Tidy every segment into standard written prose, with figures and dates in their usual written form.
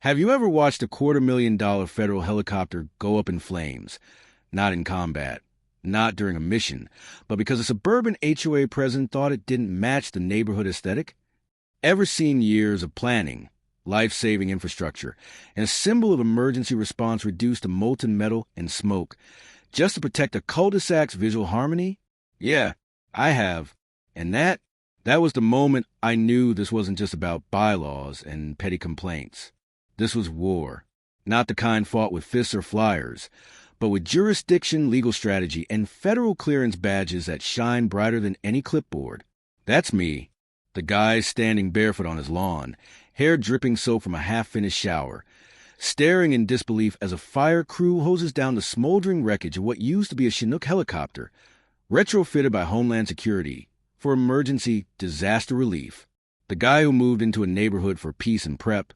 Have you ever watched a $250,000 federal helicopter go up in flames? Not in combat, not during a mission, but because a suburban HOA president thought it didn't match the neighborhood aesthetic? Ever seen years of planning, life-saving infrastructure, and a symbol of emergency response reduced to molten metal and smoke just to protect a cul-de-sac's visual harmony? Yeah, I have. And that was the moment I knew this wasn't just about bylaws and petty complaints. This was war, not the kind fought with fists or flyers, but with jurisdiction, legal strategy, and federal clearance badges that shine brighter than any clipboard. That's me, the guy standing barefoot on his lawn, hair dripping soap from a half-finished shower, staring in disbelief as a fire crew hoses down the smoldering wreckage of what used to be a Chinook helicopter, retrofitted by Homeland Security for emergency disaster relief. The guy who moved into a neighborhood for peace and prep,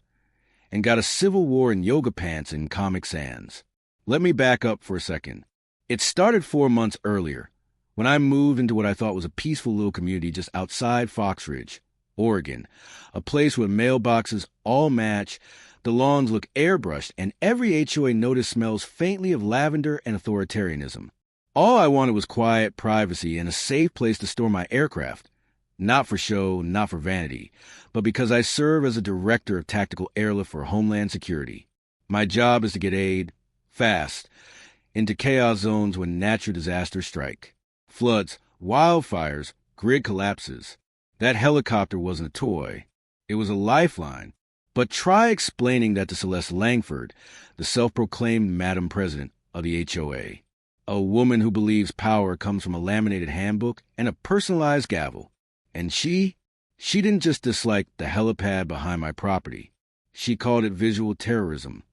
and got a Civil War in yoga pants in Comic Sans. Let me back up for a second. It started 4 months earlier, when I moved into what I thought was a peaceful little community just outside Fox Ridge, Oregon, a place where mailboxes all match, the lawns look airbrushed, and every HOA notice smells faintly of lavender and authoritarianism. All I wanted was quiet, privacy, and a safe place to store my aircraft. Not for show, not for vanity, but because I serve as a director of tactical airlift for Homeland Security. My job is to get aid, fast, into chaos zones when natural disasters strike. Floods, wildfires, grid collapses. That helicopter wasn't a toy. It was a lifeline. But try explaining that to Celeste Langford, the self-proclaimed Madam President of the HOA. A woman who believes power comes from a laminated handbook and a personalized gavel. And she didn't just dislike the helipad behind my property. She called it visual terrorism.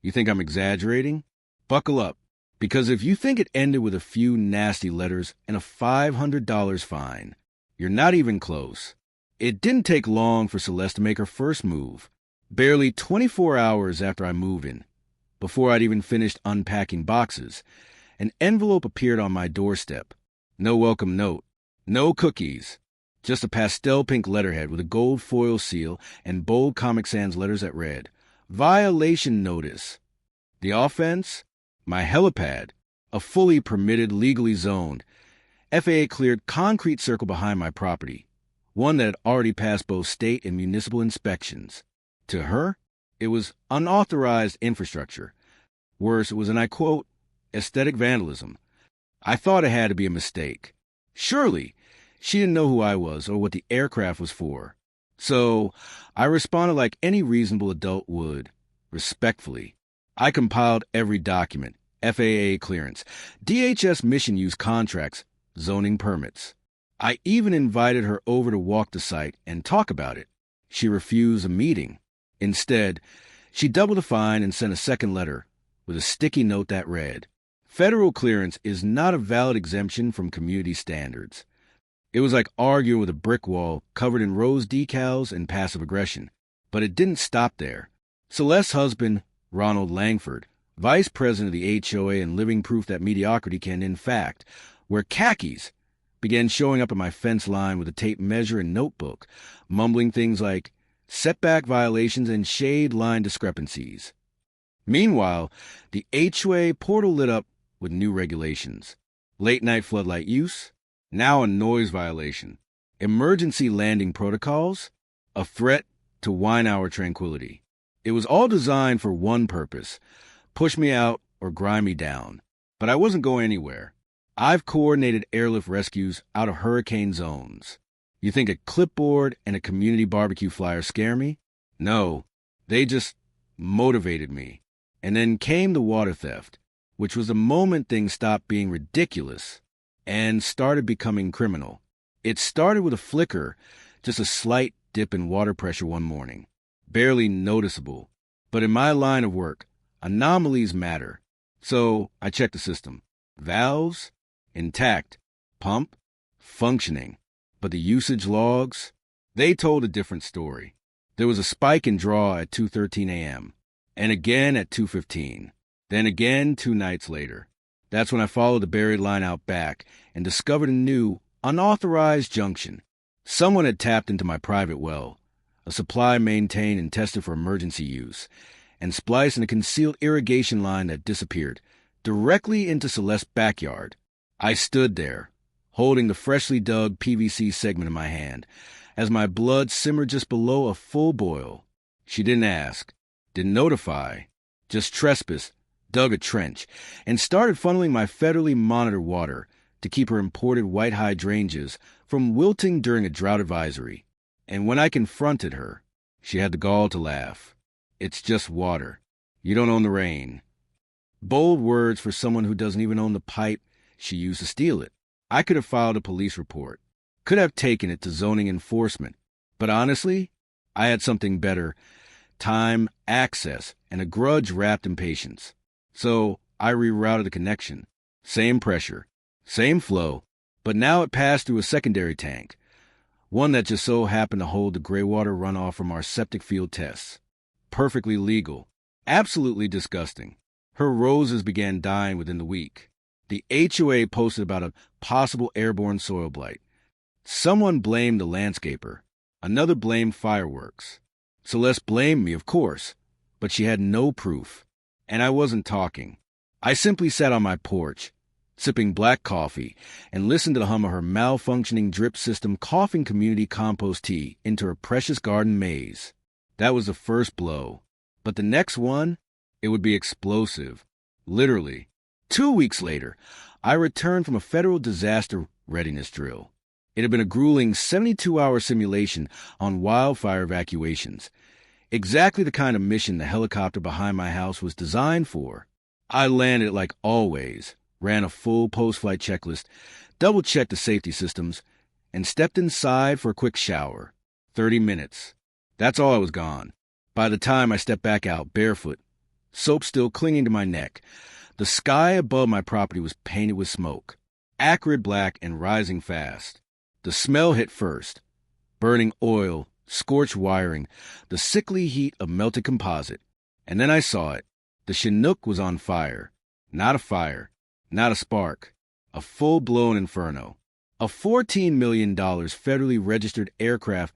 You think I'm exaggerating? Buckle up, because if you think it ended with a few nasty letters and a $500 fine, you're not even close. It didn't take long for Celeste to make her first move. Barely 24 hours after I moved in, before I'd even finished unpacking boxes, an envelope appeared on my doorstep. No welcome note, no cookies. Just a pastel pink letterhead with a gold foil seal and bold Comic Sans letters that read, "Violation Notice." The offense? My helipad, a fully permitted, legally zoned, FAA cleared concrete circle behind my property, one that had already passed both state and municipal inspections. To her, it was unauthorized infrastructure. Worse, it was, and I quote, aesthetic vandalism. I thought it had to be a mistake. Surely, she didn't know who I was or what the aircraft was for. So I responded like any reasonable adult would, respectfully. I compiled every document, FAA clearance, DHS mission use contracts, zoning permits. I even invited her over to walk the site and talk about it. She refused a meeting. Instead, she doubled the fine and sent a second letter with a sticky note that read, "Federal clearance is not a valid exemption from community standards." It was like arguing with a brick wall covered in rose decals and passive aggression. But it didn't stop there. Celeste's husband, Ronald Langford, vice president of the HOA and living proof that mediocrity can, in fact, wear khakis, began showing up at my fence line with a tape measure and notebook, mumbling things like setback violations and shade line discrepancies. Meanwhile, the HOA portal lit up with new regulations. Late-night floodlight use, now a noise violation. Emergency landing protocols, a threat to wine hour tranquility. It was all designed for one purpose, push me out or grind me down. But I wasn't going anywhere. I've coordinated airlift rescues out of hurricane zones. You think a clipboard and a community barbecue flyer scare me? No, they just motivated me. And then came the water theft, which was the moment things stopped being ridiculous and started becoming criminal. It started with a flicker, just a slight dip in water pressure one morning. Barely noticeable. But in my line of work, anomalies matter. So I checked the system. Valves? Intact. Pump? Functioning. But the usage logs? They told a different story. There was a spike in draw at 2:13 a.m. and again at 2:15. Then again 2 nights later. That's when I followed the buried line out back and discovered a new, unauthorized junction. Someone had tapped into my private well, a supply maintained and tested for emergency use, and spliced in a concealed irrigation line that disappeared directly into Celeste's backyard. I stood there, holding the freshly dug PVC segment in my hand, as my blood simmered just below a full boil. She didn't ask, didn't notify, just trespassed, dug a trench, and started funneling my federally monitored water to keep her imported white hydrangeas from wilting during a drought advisory. And when I confronted her, she had the gall to laugh. It's just water. You don't own the rain. Bold words for someone who doesn't even own the pipe she used to steal it. I could have filed a police report, could have taken it to zoning enforcement, but honestly, I had something better: time, access, and a grudge wrapped in patience. So I rerouted the connection. Same pressure, same flow, but now it passed through a secondary tank, one that just so happened to hold the gray water runoff from our septic field tests. Perfectly legal, absolutely disgusting. Her roses began dying within the week. The HOA posted about a possible airborne soil blight. Someone blamed the landscaper. Another blamed fireworks. Celeste blamed me, of course, but she had no proof. And I wasn't talking. I simply sat on my porch, sipping black coffee, and listened to the hum of her malfunctioning drip system coughing community compost tea into her precious garden maze. That was the first blow. But the next one, it would be explosive. Literally. 2 weeks later, I returned from a federal disaster readiness drill. It had been a grueling 72-hour simulation on wildfire evacuations, exactly the kind of mission the helicopter behind my house was designed for. I landed it like always, ran a full post-flight checklist, double-checked the safety systems, and stepped inside for a quick shower. 30 minutes. That's all I was gone. By the time I stepped back out, barefoot, soap still clinging to my neck, the sky above my property was painted with smoke, acrid black and rising fast. The smell hit first: burning oil, scorched wiring, the sickly heat of melted composite. And then I saw it. The Chinook was on fire. Not a fire, not a spark, a full-blown inferno. A $14 million federally registered aircraft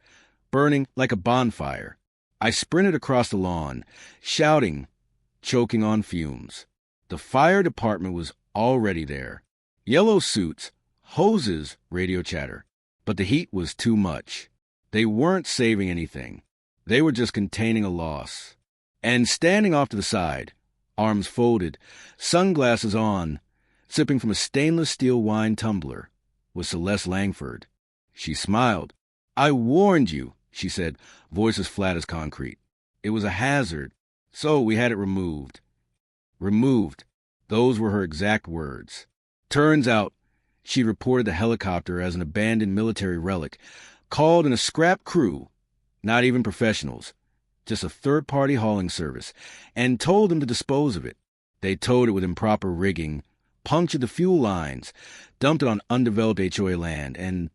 burning like a bonfire. I sprinted across the lawn, shouting, choking on fumes. The fire department was already there. Yellow suits, hoses, radio chatter. But the heat was too much. They weren't saving anything. They were just containing a loss. And standing off to the side, arms folded, sunglasses on, sipping from a stainless steel wine tumbler, was Celeste Langford. She smiled. "I warned you," she said, voice as flat as concrete. "It was a hazard, so we had it removed." Removed. Those were her exact words. Turns out, she reported the helicopter as an abandoned military relic, called in a scrap crew, not even professionals, just a third-party hauling service, and told them to dispose of it. They towed it with improper rigging, punctured the fuel lines, dumped it on undeveloped HOA land, and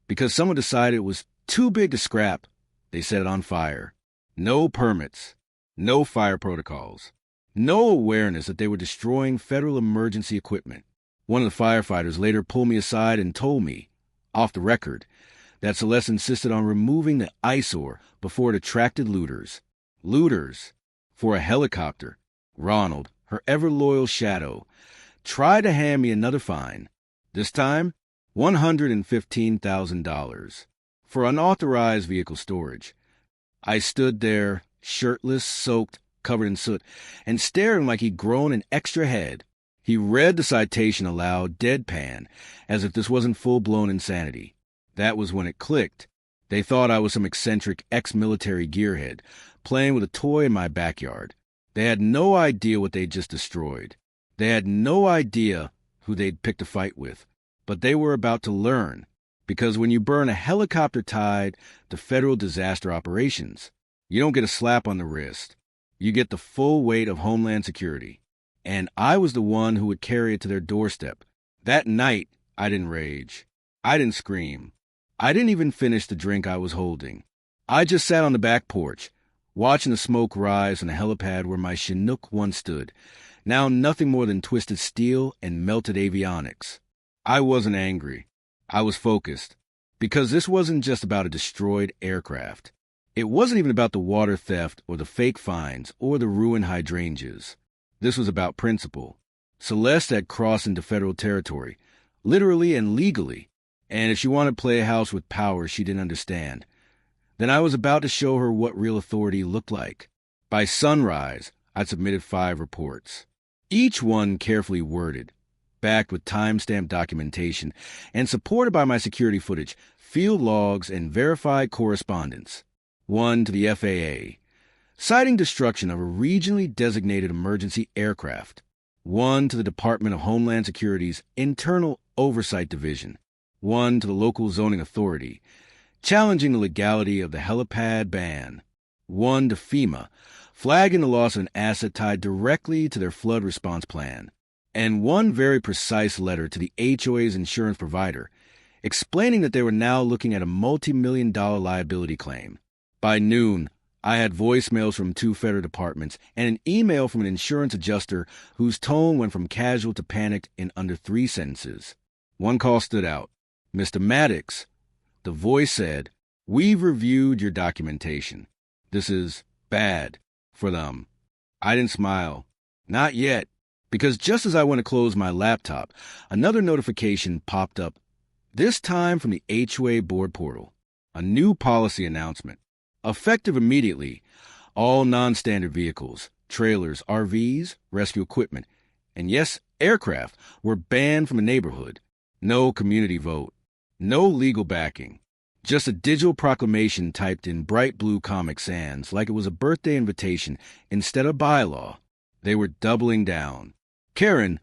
because someone decided it was too big to scrap, they set it on fire. No permits, no fire protocols, no awareness that they were destroying federal emergency equipment. One of the firefighters later pulled me aside and told me, off the record, that Celeste insisted on removing the eyesore before it attracted looters. Looters. For a helicopter. Ronald, her ever-loyal shadow, tried to hand me another fine. This time, $115,000. For unauthorized vehicle storage. I stood there, shirtless, soaked, covered in soot, and staring like he'd grown an extra head. He read the citation aloud, deadpan, as if this wasn't full-blown insanity. That was when it clicked. They thought I was some eccentric ex-military gearhead, playing with a toy in my backyard. They had no idea what they'd just destroyed. They had no idea who they'd picked a fight with. But they were about to learn, because when you burn a helicopter tied to federal disaster operations, you don't get a slap on the wrist. You get the full weight of Homeland Security. And I was the one who would carry it to their doorstep. That night, I didn't rage. I didn't scream. I didn't even finish the drink I was holding. I just sat on the back porch, watching the smoke rise on the helipad where my Chinook once stood, now nothing more than twisted steel and melted avionics. I wasn't angry. I was focused. Because this wasn't just about a destroyed aircraft. It wasn't even about the water theft or the fake fines or the ruined hydrangeas. This was about principle. Celeste had crossed into federal territory, literally and legally, and if she wanted to play a house with power she didn't understand, then I was about to show her what real authority looked like. By sunrise, I'd submitted 5 reports, each one carefully worded, backed with time-stamped documentation, and supported by my security footage, field logs, and verified correspondence. One to the FAA, citing destruction of a regionally designated emergency aircraft. One to the Department of Homeland Security's Internal Oversight Division. One to the local zoning authority, challenging the legality of the helipad ban. One to FEMA, flagging the loss of an asset tied directly to their flood response plan. And one very precise letter to the HOA's insurance provider, explaining that they were now looking at a multi-million-dollar liability claim. By noon, I had voicemails from 2 federal departments and an email from an insurance adjuster whose tone went from casual to panicked in under 3 sentences. One call stood out. "Mr. Maddox," the voice said, "we've reviewed your documentation. This is bad for them." I didn't smile. Not yet, because just as I went to close my laptop, another notification popped up, this time from the HOA board portal. A new policy announcement. Effective immediately, all non-standard vehicles, trailers, RVs, rescue equipment, and yes, aircraft were banned from the neighborhood. No community vote. No legal backing. Just a digital proclamation typed in bright blue Comic Sans like it was a birthday invitation instead of bylaw. They were doubling down. Karen,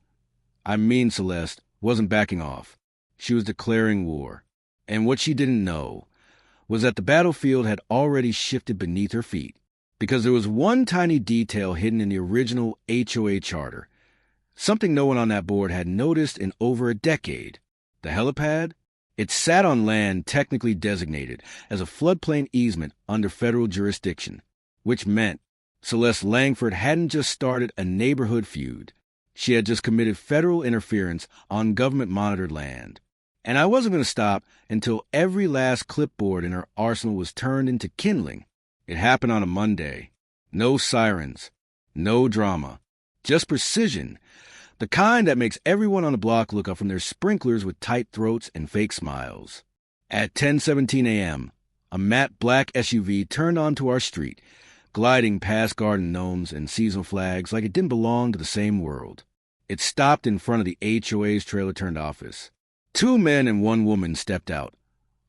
Celeste, wasn't backing off. She was declaring war. And what she didn't know was that the battlefield had already shifted beneath her feet, because there was one tiny detail hidden in the original HOA charter, something no one on that board had noticed in over a decade. The helipad? It sat on land technically designated as a floodplain easement under federal jurisdiction, which meant Celeste Langford hadn't just started a neighborhood feud. She had just committed federal interference on government-monitored land. And I wasn't going to stop until every last clipboard in her arsenal was turned into kindling. It happened on a Monday. No sirens. No drama. Just precision. The kind that makes everyone on the block look up from their sprinklers with tight throats and fake smiles. At 10:17 a.m., a matte black SUV turned onto our street, gliding past garden gnomes and seasonal flags like it didn't belong to the same world. It stopped in front of the HOA's trailer-turned office. 2 men and 1 woman stepped out,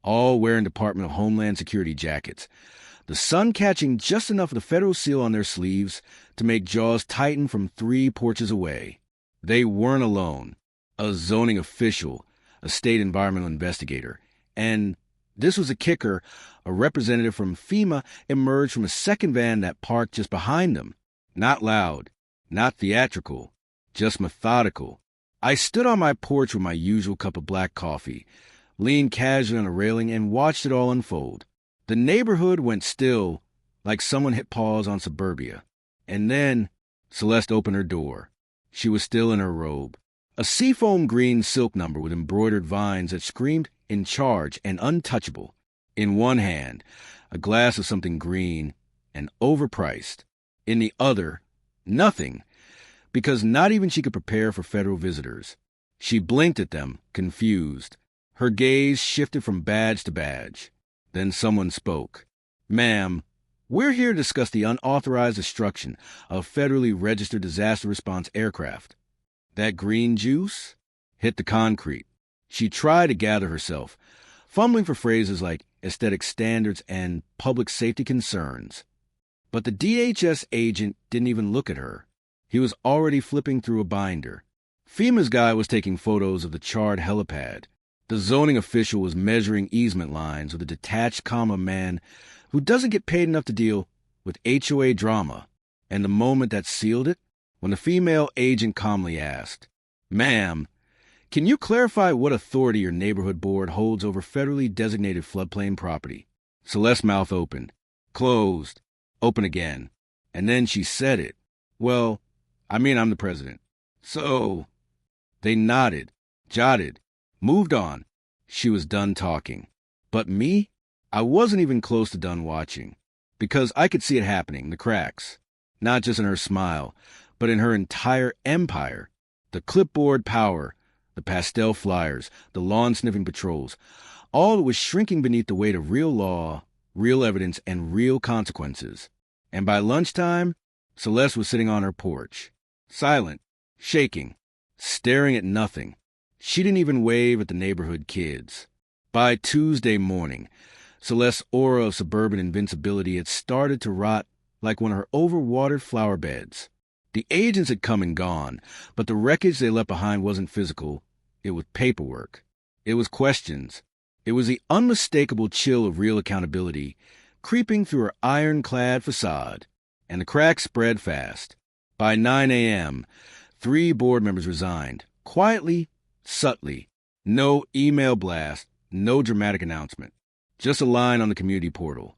all wearing Department of Homeland Security jackets, the sun catching just enough of the federal seal on their sleeves to make jaws tighten from 3 porches away. They weren't alone. A zoning official, a state environmental investigator, and, this was a kicker, a representative from FEMA emerged from a second van that parked just behind them. Not loud, not theatrical, just methodical. I stood on my porch with my usual cup of black coffee, leaned casually on a railing, and watched it all unfold. The neighborhood went still, like someone hit pause on suburbia. And then Celeste opened her door. She was still in her robe, a seafoam green silk number with embroidered vines that screamed in charge and untouchable. In one hand, a glass of something green and overpriced. In the other, nothing, because not even she could prepare for federal visitors. She blinked at them, confused. Her gaze shifted from badge to badge. Then someone spoke. "Ma'am, we're here to discuss the unauthorized destruction of federally registered disaster response aircraft." That green juice hit the concrete. She tried to gather herself, fumbling for phrases like aesthetic standards and public safety concerns. But the DHS agent didn't even look at her. He was already flipping through a binder. FEMA's guy was taking photos of the charred helipad. The zoning official was measuring easement lines with a detached, calm man who doesn't get paid enough to deal with HOA drama. And the moment that sealed it, when the female agent calmly asked, "Ma'am, can you clarify what authority your neighborhood board holds over federally designated floodplain property?" Celeste's mouth opened, closed, open again. And then she said it. "Well, I'm the president." "So..." They nodded, jotted, moved on. She was done talking. But me? I wasn't even close to done watching. because I could see it happening, the cracks. Not just in her smile, but in her entire empire. The clipboard power, the pastel flyers, the lawn-sniffing patrols, all was shrinking beneath the weight of real law, real evidence, and real consequences. And by lunchtime, Celeste was sitting on her porch, silent, shaking, staring at nothing. She didn't even wave at the neighborhood kids. By Tuesday morning, Celeste's aura of suburban invincibility had started to rot like one of her overwatered flower beds. The agents had come and gone, but the wreckage they left behind wasn't physical. It was paperwork. It was questions. It was the unmistakable chill of real accountability creeping through her ironclad facade. And the cracks spread fast. By 9 a.m., 3 board members resigned, quietly, subtly. No email blast, no dramatic announcement. Just a line on the community portal.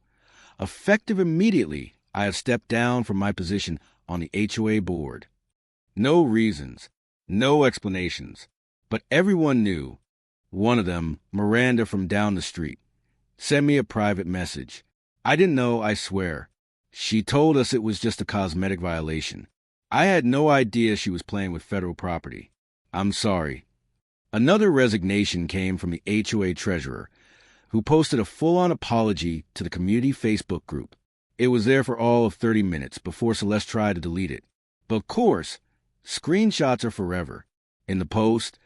Effective immediately, I have stepped down from my position on the HOA board. No reasons, no explanations, but everyone knew. One of them, Miranda from down the street, sent me a private message. I didn't know, I swear. She told us it was just a cosmetic violation. I had no idea she was playing with federal property. I'm sorry. Another resignation came from the HOA treasurer, who posted a full-on apology to the community Facebook group. It was there for all of 30 minutes before Celeste tried to delete it. But of course, screenshots are forever. In the post,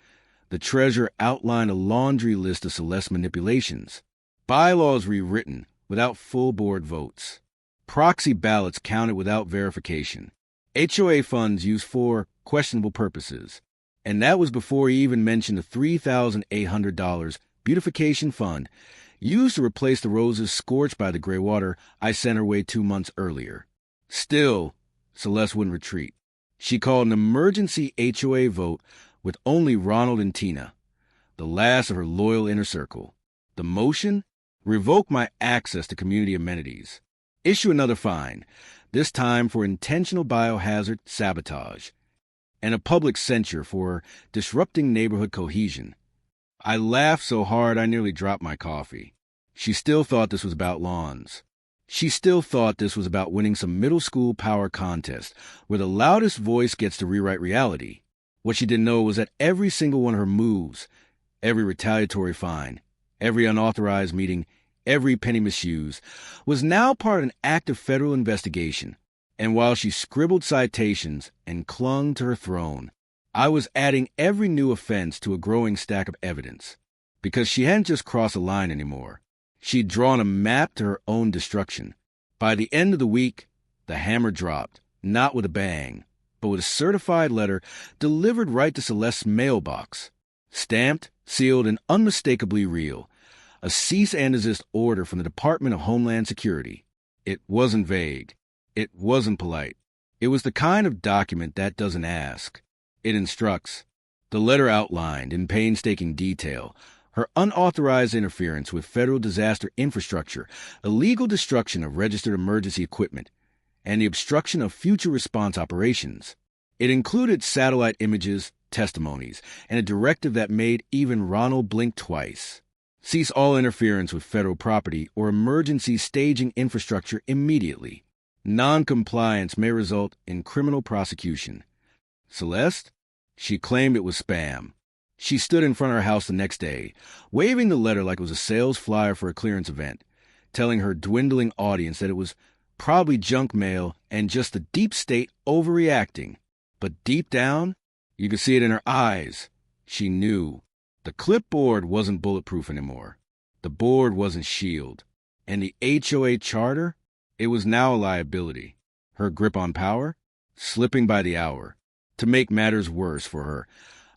the treasurer outlined a laundry list of Celeste's manipulations. Bylaws rewritten without full board votes. Proxy ballots counted without verification. HOA funds used for questionable purposes. And that was before he even mentioned the $3,800 beautification fund used to replace the roses scorched by the gray water I sent her way 2 months earlier. Still, Celeste wouldn't retreat. She called an emergency HOA vote with only Ronald and Tina, the last of her loyal inner circle. The motion? Revoke my access to community amenities. Issue another fine, this time for intentional biohazard sabotage, and a public censure for disrupting neighborhood cohesion. I laughed so hard I nearly dropped my coffee. She still thought this was about lawns. She still thought this was about winning some middle school power contest where the loudest voice gets to rewrite reality. What she didn't know was that every single one of her moves, every retaliatory fine, every unauthorized meeting, every penny misused, was now part of an active federal investigation. And while she scribbled citations and clung to her throne, I was adding every new offense to a growing stack of evidence. Because she hadn't just crossed a line anymore. She'd drawn a map to her own destruction. By the end of the week, the hammer dropped, not with a bang, but with a certified letter delivered right to Celeste's mailbox. Stamped, sealed, and unmistakably real. A cease and desist order from the Department of Homeland Security. It wasn't vague. It wasn't polite. It was the kind of document that doesn't ask. It instructs. The letter outlined, in painstaking detail, her unauthorized interference with federal disaster infrastructure, illegal destruction of registered emergency equipment, and the obstruction of future response operations. It included satellite images, testimonies, and a directive that made even Ronald blink twice. Cease all interference with federal property or emergency staging infrastructure immediately. Non-compliance may result in criminal prosecution. Celeste? She claimed it was spam. She stood in front of her house the next day, waving the letter like it was a sales flyer for a clearance event, telling her dwindling audience that it was probably junk mail and just the deep state overreacting. But deep down, you could see it in her eyes. She knew. The clipboard wasn't bulletproof anymore. The board wasn't SHIELD. And the HOA charter? It was now a liability. Her grip on power? Slipping by the hour. To make matters worse for her,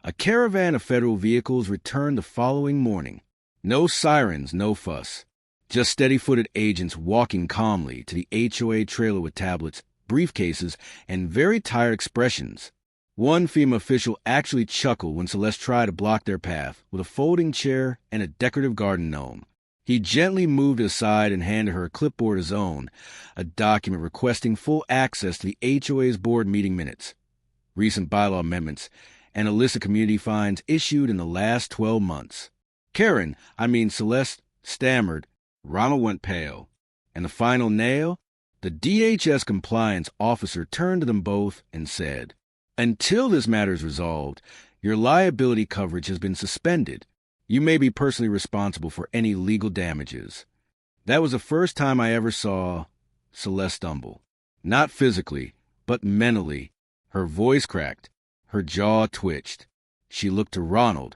a caravan of federal vehicles returned the following morning. No sirens, no fuss. Just steady-footed agents walking calmly to the HOA trailer with tablets, briefcases, and very tired expressions. One FEMA official actually chuckled when Celeste tried to block their path with a folding chair and a decorative garden gnome. He gently moved aside and handed her a clipboard of his own, a document requesting full access to the HOA's board meeting minutes, recent bylaw amendments, and a list of community fines issued in the last 12 months. Celeste, stammered. Ronald went pale. And the final nail? The DHS compliance officer turned to them both and said, "Until this matter is resolved, your liability coverage has been suspended. You may be personally responsible for any legal damages." That was the first time I ever saw Celeste stumble. Not physically, but mentally. Her voice cracked. Her jaw twitched. She looked to Ronald,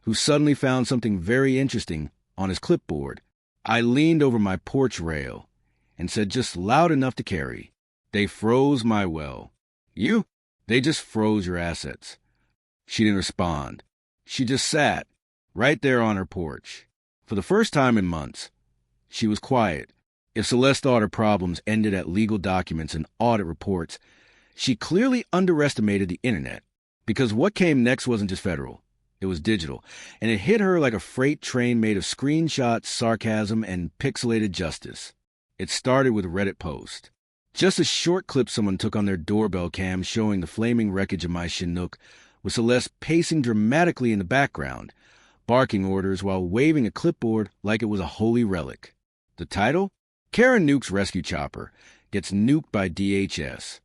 who suddenly found something very interesting on his clipboard. I leaned over my porch rail and said just loud enough to carry, "They froze my well." "You?" "They just froze your assets." She didn't respond. She just sat, right there on her porch. For the first time in months, she was quiet. If Celeste thought her problems ended at legal documents and audit reports, she clearly underestimated the internet, because what came next wasn't just federal. It was digital, and it hit her like a freight train made of screenshots, sarcasm, and pixelated justice. It started with a Reddit post. Just a short clip someone took on their doorbell cam showing the flaming wreckage of my Chinook, with Celeste pacing dramatically in the background, barking orders while waving a clipboard like it was a holy relic. The title? "Karen Nuke's Rescue Chopper Gets Nuked by DHS."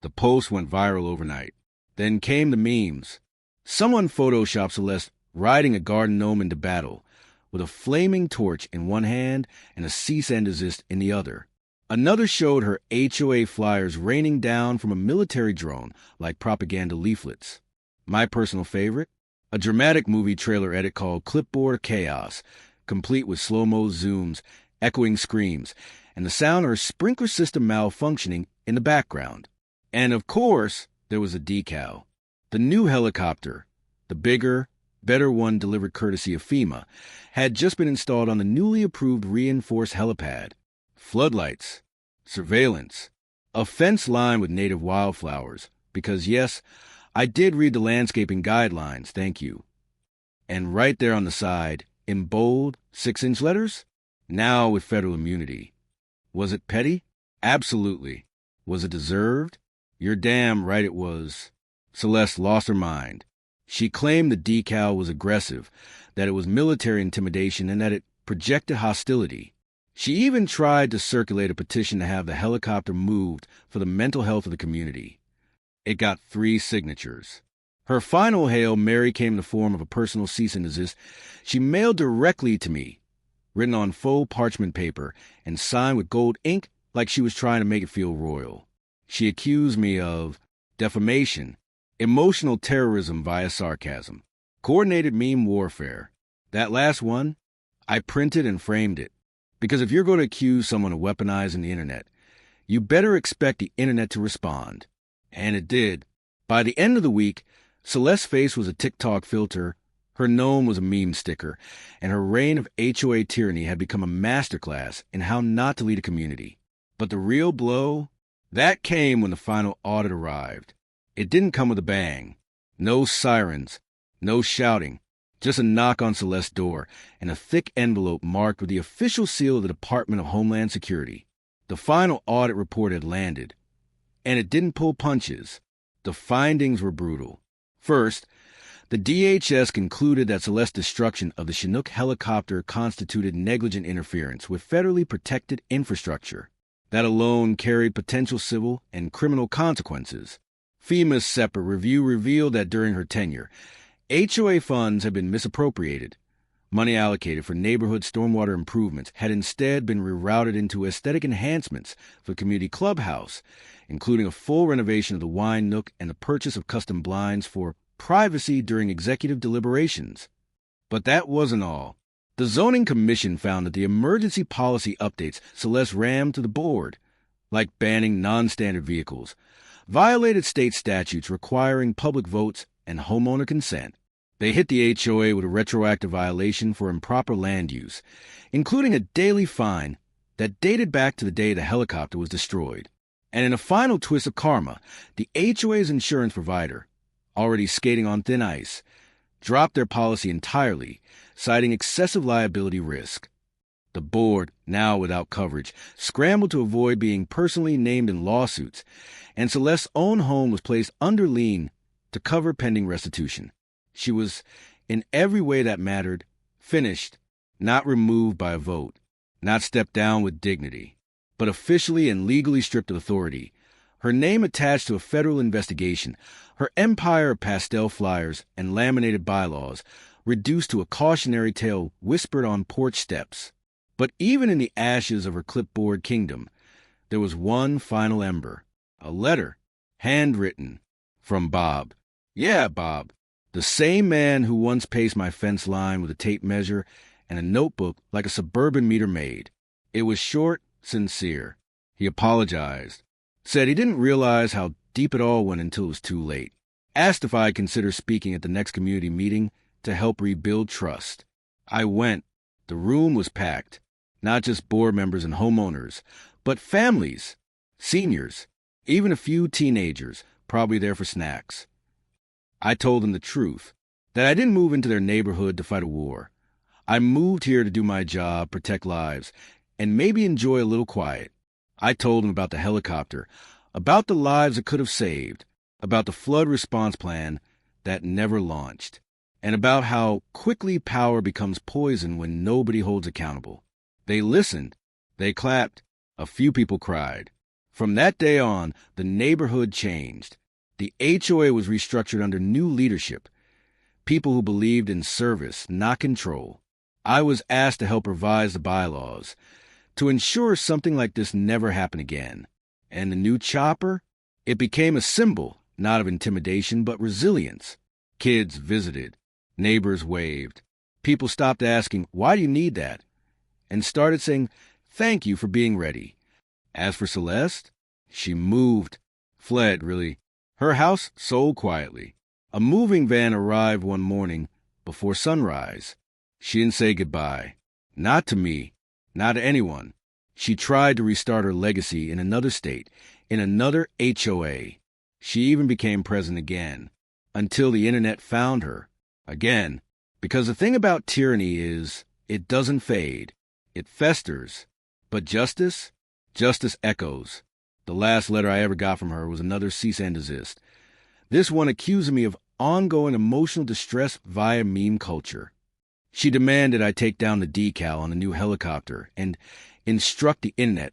The post went viral overnight. Then came the memes. Someone photoshopped Celeste riding a garden gnome into battle, with a flaming torch in one hand and a cease and desist in the other. Another showed her HOA flyers raining down from a military drone like propaganda leaflets. My personal favorite? A dramatic movie trailer edit called Clipboard Chaos, complete with slow-mo zooms, echoing screams, and the sound of her sprinkler system malfunctioning in the background. And of course, there was a decal. The new helicopter, the bigger, better one delivered courtesy of FEMA, had just been installed on the newly approved reinforced helipad. Floodlights, surveillance, a fence lined with native wildflowers, because yes, I did read the landscaping guidelines, thank you. And right there on the side, in bold, 6-inch letters, "Now with federal immunity." Was it petty? Absolutely. Was it deserved? You're damn right it was. Celeste lost her mind. She claimed the decal was aggressive, that it was military intimidation, and that it projected hostility. She even tried to circulate a petition to have the helicopter moved for the mental health of the community. It got 3 signatures. Her final Hail Mary came in the form of a personal cease and desist she mailed directly to me, written on faux parchment paper and signed with gold ink like she was trying to make it feel royal. She accused me of defamation, emotional terrorism via sarcasm, coordinated meme warfare. That last one, I printed and framed it. Because if you're going to accuse someone of weaponizing the internet, you better expect the internet to respond. And it did. By the end of the week, Celeste's face was a TikTok filter, her gnome was a meme sticker, and her reign of HOA tyranny had become a masterclass in how not to lead a community. But the real blow, that came when the final audit arrived. It didn't come with a bang. No sirens, no shouting, just a knock on Celeste's door and a thick envelope marked with the official seal of the Department of Homeland Security. The final audit report had landed, and it didn't pull punches. The findings were brutal. First, the DHS concluded that Celeste's destruction of the Chinook helicopter constituted negligent interference with federally protected infrastructure. That alone carried potential civil and criminal consequences. FEMA's separate review revealed that during her tenure, HOA funds had been misappropriated. Money allocated for neighborhood stormwater improvements had instead been rerouted into aesthetic enhancements for the community clubhouse, including a full renovation of the wine nook and the purchase of custom blinds for privacy during executive deliberations. But that wasn't all. The Zoning Commission found that the emergency policy updates Celeste rammed to the board, like banning non-standard vehicles, violated state statutes requiring public votes and homeowner consent. They hit the HOA with a retroactive violation for improper land use, including a daily fine that dated back to the day the helicopter was destroyed. And in a final twist of karma, the HOA's insurance provider, already skating on thin ice, dropped their policy entirely, citing excessive liability risk. The board, now without coverage, scrambled to avoid being personally named in lawsuits, and Celeste's own home was placed under lien to cover pending restitution. She was, in every way that mattered, finished, not removed by a vote, not stepped down with dignity. but officially and legally stripped of authority. Her name attached to a federal investigation, her empire of pastel flyers and laminated bylaws reduced to a cautionary tale whispered on porch steps. But even in the ashes of her clipboard kingdom, there was one final ember, a letter, handwritten, from Bob. Yeah, Bob, the same man who once paced my fence line with a tape measure and a notebook like a suburban meter maid. It was short, sincere. He apologized, said he didn't realize how deep it all went until it was too late, asked if I'd consider speaking at the next community meeting to help rebuild trust. I went. The room was packed, not just board members and homeowners, but families, seniors, even a few teenagers, probably there for snacks. I told them the truth, that I didn't move into their neighborhood to fight a war. I moved here to do my job, protect lives, and maybe enjoy a little quiet. I told them about the helicopter, about the lives it could have saved, about the flood response plan that never launched, and about how quickly power becomes poison when nobody holds accountable. They listened. They clapped. A few people cried. From that day on, the neighborhood changed. The HOA was restructured under new leadership, people who believed in service, not control. I was asked to help revise the bylaws, to ensure something like this never happened again. And the new chopper? It became a symbol, not of intimidation, but resilience. Kids visited. Neighbors waved. People stopped asking, "Why do you need that?" and started saying, "Thank you for being ready." As for Celeste, she moved, fled, really. Her house sold quietly. A moving van arrived one morning before sunrise. She didn't say goodbye. Not to me, not to anyone. She tried to restart her legacy in another state, in another HOA. She even became president again, until the internet found her. Again. Because the thing about tyranny is, it doesn't fade. It festers. But justice? Justice echoes. The last letter I ever got from her was another cease and desist. This one accusing me of ongoing emotional distress via meme culture. She demanded I take down the decal on the new helicopter and instruct the internet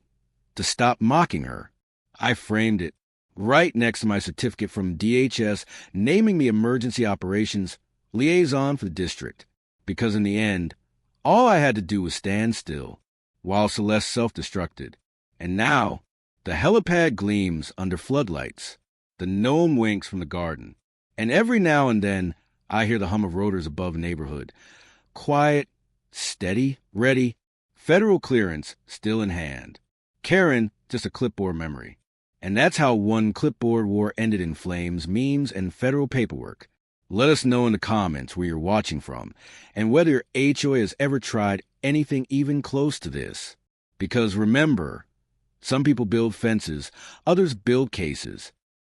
to stop mocking her. I framed it right next to my certificate from DHS naming me Emergency Operations Liaison for the district, because in the end, all I had to do was stand still while Celeste self-destructed. And now, the helipad gleams under floodlights. The gnome winks from the garden. And every now and then, I hear the hum of rotors above the neighborhood. Quiet, steady, ready, federal clearance still in hand. Karen, just a clipboard memory. And that's how one clipboard war ended in flames, memes, and federal paperwork. Let us know in the comments where you're watching from, and whether your HOA has ever tried anything even close to this. Because remember, some people build fences, others build cases,